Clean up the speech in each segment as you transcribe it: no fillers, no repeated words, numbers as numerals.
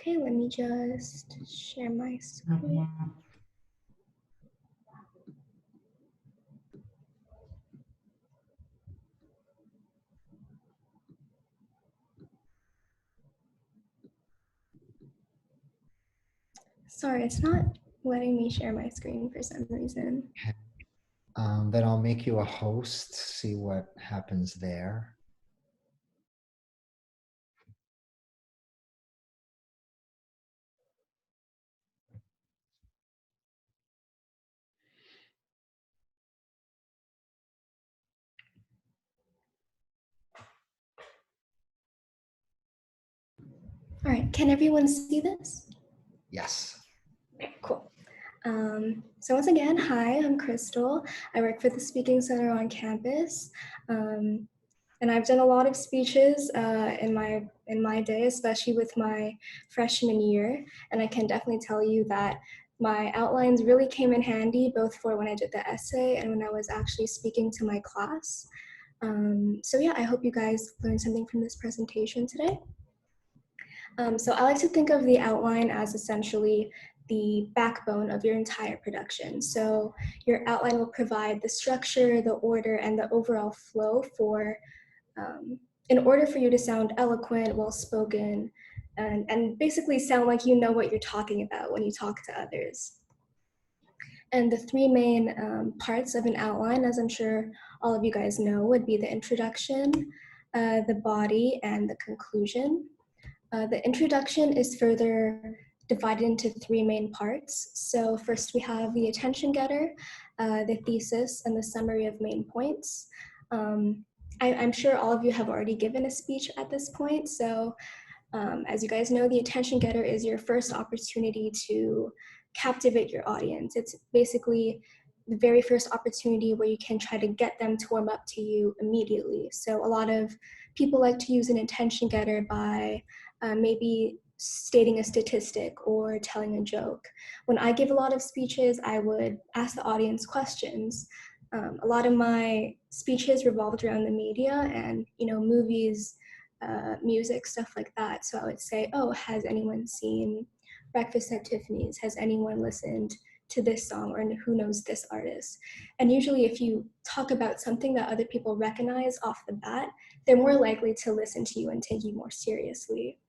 Okay, let me just share my screen. Sorry, it's not letting me share my screen for some reason. Then I'll make you a host, see what happens there. All right, can everyone see this? Yes. Okay, cool. So once again, hi, I'm Crystal. I work for the Speaking Center on campus. And I've done a lot of speeches in my day, especially with my freshman year. And I can definitely tell you that my outlines really came in handy, both for when I did the essay and when I was actually speaking to my class. So yeah, I hope you guys learned something from this presentation today. So I like to think of the outline as essentially the backbone of your entire production. So your outline will provide the structure, the order, and the overall flow for in order for you to sound eloquent, well-spoken, and basically sound like you know what you're talking about when you talk to others. And the three main parts of an outline, as I'm sure all of you guys know, would be the introduction, the body, and the conclusion. The introduction is further divided into three main parts. So first we have the attention getter, the thesis, and the summary of main points. I'm sure all of you have already given a speech at this point. So as you guys know, the attention getter is your first opportunity to captivate your audience. It's basically the very first opportunity where you can try to get them to warm up to you immediately. So a lot of people like to use an attention getter by maybe stating a statistic or telling a joke. When I give a lot of speeches, I would ask the audience questions. A lot of my speeches revolved around the media and, movies, music, stuff like that. So I would say, oh, has anyone seen Breakfast at Tiffany's? Has anyone listened to this song, or who knows this artist? And usually if you talk about something that other people recognize off the bat, they're more likely to listen to you and take you more seriously.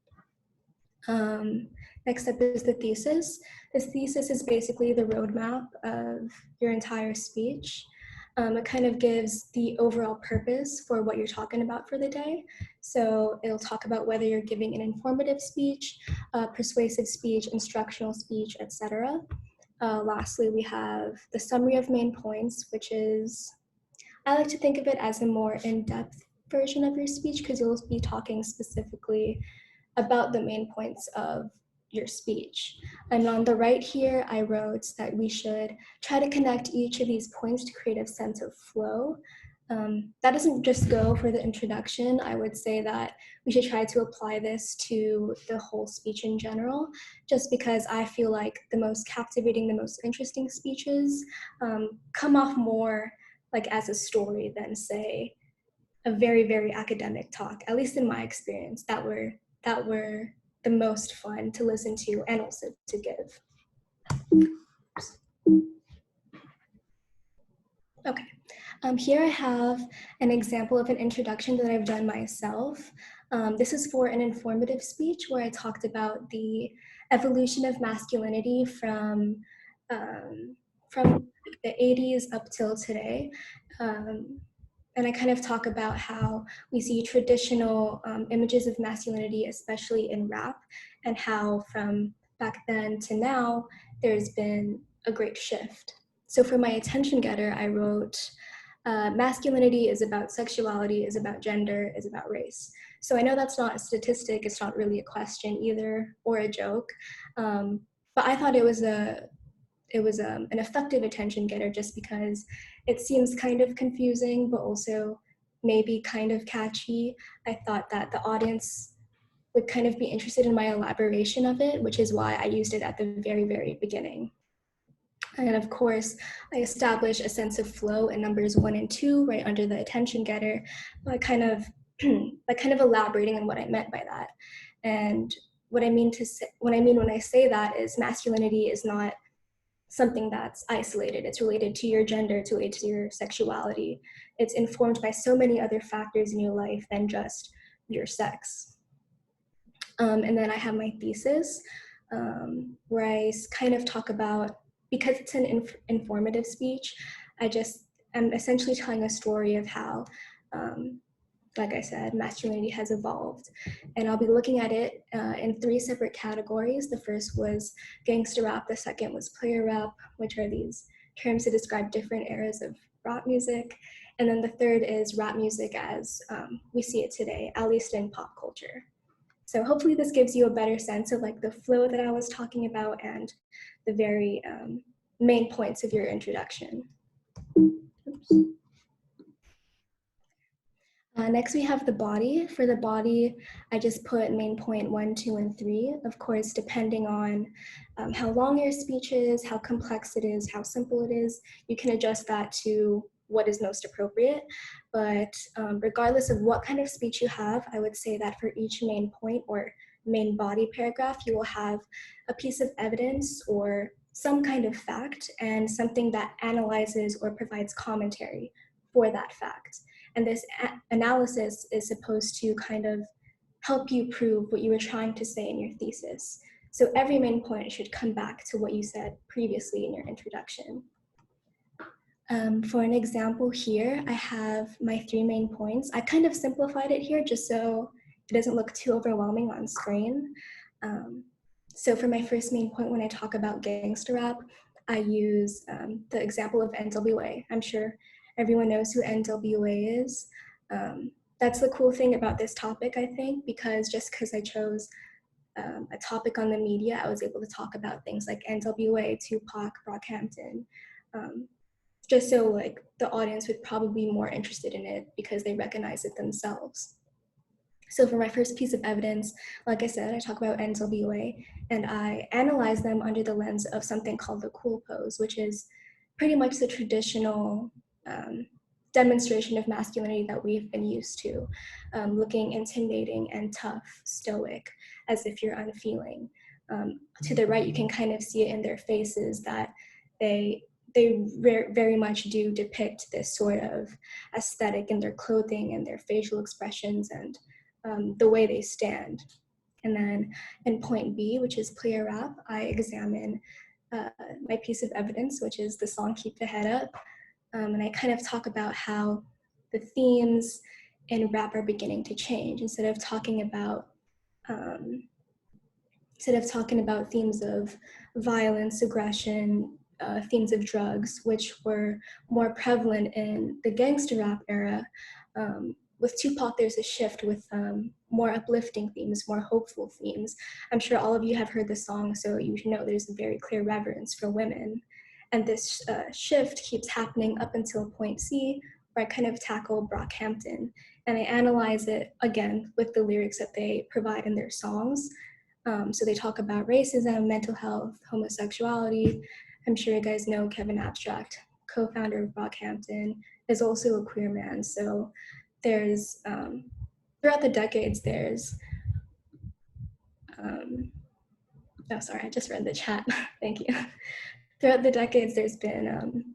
Next up is the thesis. This thesis is basically the roadmap of your entire speech. It kind of gives the overall purpose for what you're talking about for the day. So it'll talk about whether you're giving an informative speech, persuasive speech, instructional speech, etc. Lastly, we have the summary of main points, which is, I like to think of it as a more in-depth version of your speech because you'll be talking specifically about the main points of your speech. And on the right here, I wrote that we should try to connect each of these points to create a sense of flow. That doesn't just go for the introduction. I would say that we should try to apply this to the whole speech in general, just because I feel like the most captivating, the most interesting speeches come off more like as a story than, say, a very, very academic talk, at least in my experience, that were the most fun to listen to and also to give. Okay, here I have an example of an introduction that I've done myself. This is for an informative speech where I talked about the evolution of masculinity from the 80s up till today. And I kind of talk about how we see traditional images of masculinity, especially in rap, and how from back then to now, there's been a great shift. So for my attention getter, I wrote, masculinity is about sexuality, is about gender, is about race. So I know that's not a statistic, it's not really a question either, or a joke, but I thought it was an effective attention getter just because it seems kind of confusing, but also maybe kind of catchy. I thought that the audience would kind of be interested in my elaboration of it, which is why I used it at the very, very beginning. And of course, I established a sense of flow in numbers 1 and 2 right under the attention getter by kind of elaborating on what I meant by that. And what I mean when I say that is masculinity is not something that's isolated. It's related to your gender, it's related to your sexuality. It's informed by so many other factors in your life than just your sex. And then I have my thesis, where I kind of talk about, because it's an informative speech, I'm essentially telling a story of how, like I said, masculinity has evolved. And I'll be looking at it in 3 separate categories. The first was gangster rap, the second was player rap, which are these terms to describe different eras of rap music. And then the third is rap music as we see it today, at least in pop culture. So hopefully this gives you a better sense of like the flow that I was talking about and the very main points of your introduction. Oops. Next, we have the body. For the body, I just put main point 1, 2, and 3. Of course, depending on how long your speech is, how complex it is, how simple it is, you can adjust that to what is most appropriate. But regardless of what kind of speech you have, I would say that for each main point or main body paragraph, you will have a piece of evidence or some kind of fact and something that analyzes or provides commentary for that fact. And this analysis is supposed to kind of help you prove what you were trying to say in your thesis. So every main point should come back to what you said previously in your introduction. For an example here, I have my 3 main points. I kind of simplified it here just so it doesn't look too overwhelming on screen. So for my first main point, when I talk about gangster rap, I use the example of NWA. I'm sure everyone knows who NWA is. That's the cool thing about this topic, I think, because just because I chose a topic on the media, I was able to talk about things like NWA, Tupac, Brockhampton, just so like the audience would probably be more interested in it because they recognize it themselves. So for my first piece of evidence, like I said, I talk about NWA and I analyze them under the lens of something called the cool pose, which is pretty much the traditional demonstration of masculinity that we've been used to, looking intimidating and tough, stoic, as if you're unfeeling. To the right, you can kind of see it in their faces that they very much do depict this sort of aesthetic in their clothing and their facial expressions and the way they stand. And then in point B, which is player rap, I examine my piece of evidence, which is the song Keep the Head Up. And I kind of talk about how the themes in rap are beginning to change. Instead of talking about themes of violence, aggression, themes of drugs, which were more prevalent in the gangster rap era, with Tupac, there's a shift with more uplifting themes, more hopeful themes. I'm sure all of you have heard the song, so you know there's a very clear reverence for women. And this shift keeps happening up until point C, where I kind of tackle Brockhampton. And I analyze it, again, with the lyrics that they provide in their songs. So they talk about racism, mental health, homosexuality. I'm sure you guys know Kevin Abstract, co-founder of Brockhampton, is also a queer man. So there's, throughout the decades, there's, oh, sorry, I just read the chat. Thank you. Throughout the decades, there's been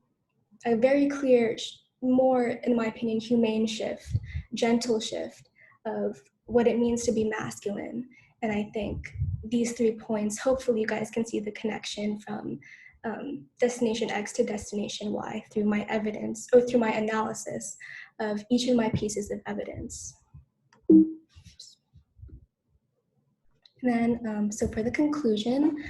a very clear, more, in my opinion, humane shift, gentle shift of what it means to be masculine. And I think these 3 points, hopefully you guys can see the connection from destination X to destination Y through my evidence or through my analysis of each of my pieces of evidence. And then, so for the conclusion,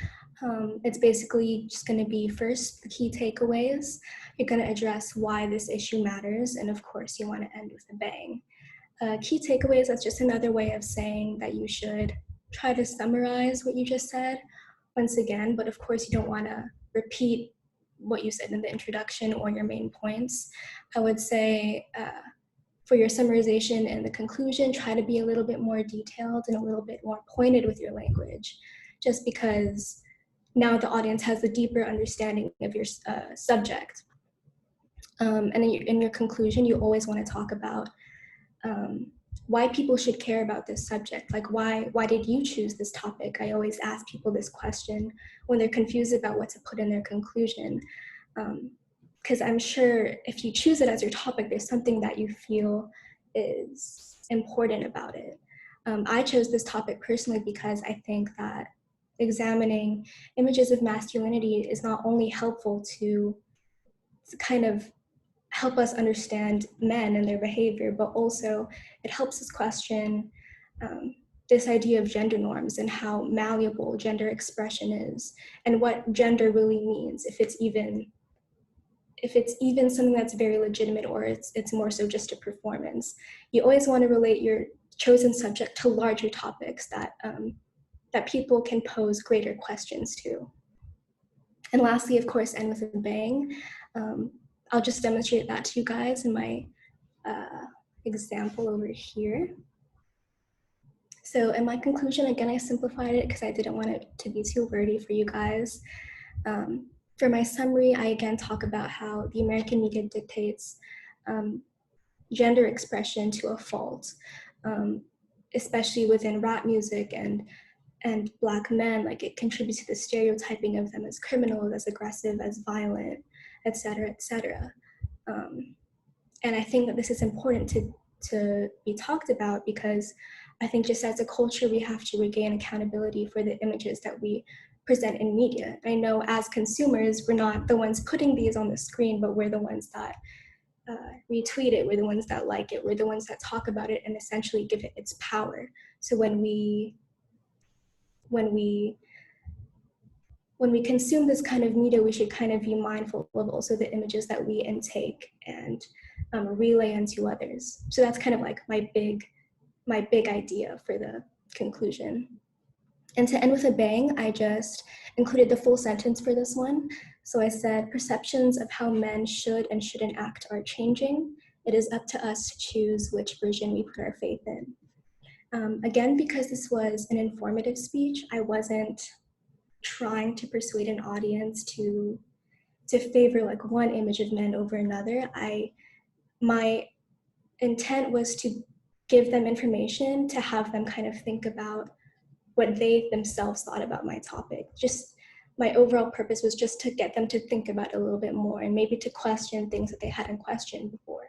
it's basically just going to be first the key takeaways. You're going to address why this issue matters, and of course you want to end with a bang. Key takeaways, that's just another way of saying that you should try to summarize what you just said once again, but of course you don't want to repeat what you said in the introduction or your main points. I would say for your summarization and the conclusion, try to be a little bit more detailed and a little bit more pointed with your language, just because now the audience has a deeper understanding of your subject. And in your conclusion, you always want to talk about why people should care about this subject. Like, why did you choose this topic? I always ask people this question when they're confused about what to put in their conclusion. Because I'm sure if you choose it as your topic, there's something that you feel is important about it. I chose this topic personally because I think that examining images of masculinity is not only helpful to kind of help us understand men and their behavior, but also it helps us question this idea of gender norms and how malleable gender expression is, and what gender really means, if it's even something that's very legitimate, or it's more so just a performance. You always want to relate your chosen subject to larger topics that that people can pose greater questions to. And lastly, of course, end with a bang. I'll just demonstrate that to you guys in my example over here. So in my conclusion, again, I simplified it because I didn't want it to be too wordy for you guys. For my summary, I again talk about how the American media dictates gender expression to a fault, especially within rap music and Black men. Like, it contributes to the stereotyping of them as criminals, as aggressive, as violent, et cetera, et cetera. And I think that this is important to be talked about, because I think just as a culture, we have to regain accountability for the images that we present in media. I know as consumers, we're not the ones putting these on the screen, but we're the ones that retweet it, we're the ones that like it, we're the ones that talk about it and essentially give it its power. So when we consume this kind of media, we should kind of be mindful of also the images that we intake and relay into others. So that's kind of like my big idea for the conclusion. And to end with a bang, I just included the full sentence for this one. So I said, perceptions of how men should and shouldn't act are changing. It is up to us to choose which version we put our faith in. Again, because this was an informative speech, I wasn't trying to persuade an audience to favor like one image of men over another. My intent was to give them information, to have them kind of think about what they themselves thought about my topic. Just my overall purpose was just to get them to think about it a little bit more, and maybe to question things that they hadn't questioned before.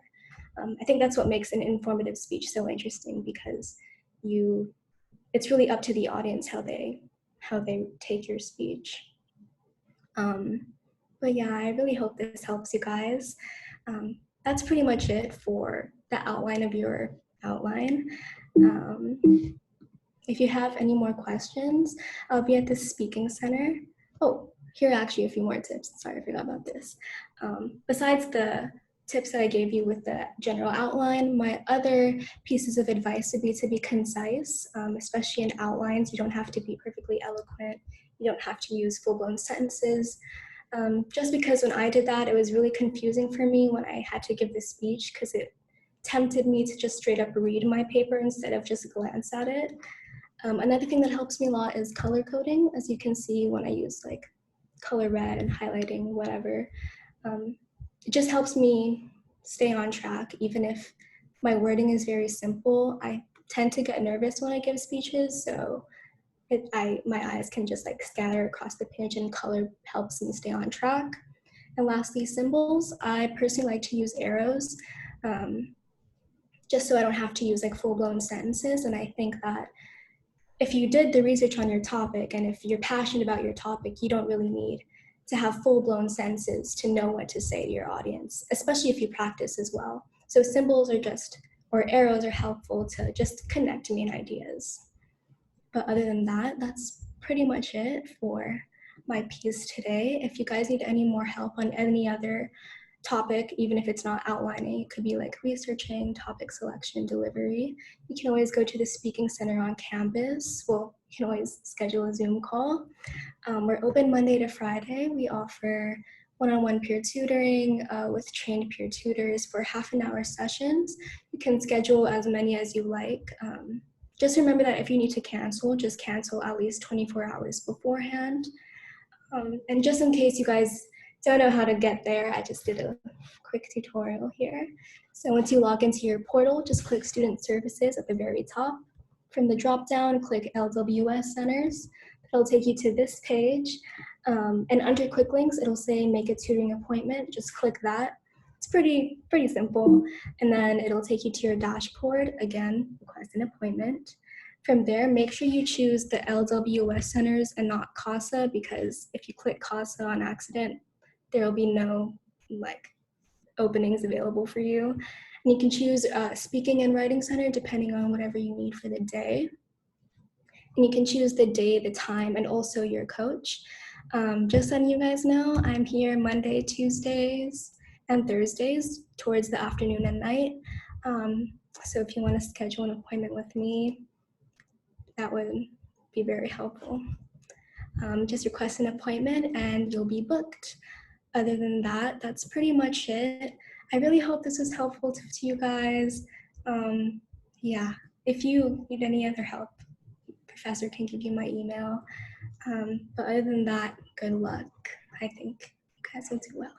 I think that's what makes an informative speech so interesting, because it's really up to the audience how they take your speech. But yeah, I really hope this helps you guys. That's pretty much it for the outline of your outline. If you have any more questions, I'll be at the speaking center. Oh, here are actually a few more tips. Sorry, I forgot about this. Besides the tips that I gave you with the general outline, my other pieces of advice would be to be concise, especially in outlines. You don't have to be perfectly eloquent. You don't have to use full-blown sentences. Just because when I did that, it was really confusing for me when I had to give this speech, because it tempted me to just straight up read my paper instead of just glance at it. Another thing that helps me a lot is color coding. As you can see, when I use like color red and highlighting, whatever, it just helps me stay on track. Even if my wording is very simple, I tend to get nervous when I give speeches, so my eyes can just like scatter across the page, and color helps me stay on track. And lastly, symbols. I personally like to use arrows, just so I don't have to use like full-blown sentences. And I think that if you did the research on your topic, and if you're passionate about your topic, you don't really need to have full-blown sentences to know what to say to your audience, especially if you practice as well. So symbols or arrows are helpful to just connect main ideas. But other than that, that's pretty much it for my piece today. If you guys need any more help on any other topic, even if it's not outlining, it could be like researching, topic selection, delivery, you can always go to the Speaking Center on campus. Well, you can always schedule a Zoom call. We're open Monday to Friday. We offer one-on-one peer tutoring with trained peer tutors for half-an-hour sessions. You can schedule as many as you like. Just remember that if you need to cancel, just cancel at least 24 hours beforehand. And just in case you guys don't know how to get there, I just did a quick tutorial here. So once you log into your portal, just click Student Services at the very top. From the drop-down, click LWS Centers. It'll take you to this page. And under quick links, it'll say make a tutoring appointment. Just click that. It's pretty simple. And then it'll take you to your dashboard. Again, request an appointment. From there, make sure you choose the LWS centers and not CASA, because if you click CASA on accident, there will be no openings available for you. And you can choose speaking and writing center depending on whatever you need for the day. And you can choose the day, the time, and also your coach. Just letting you guys know, I'm here Monday, Tuesdays, and Thursdays towards the afternoon and night. So if you want to schedule an appointment with me, that would be very helpful. Just request an appointment and you'll be booked. Other than that, that's pretty much it. I really hope this was helpful to you guys. Yeah, if you need any other help, Professor can give you my email. But other than that, good luck. I think you guys will do well.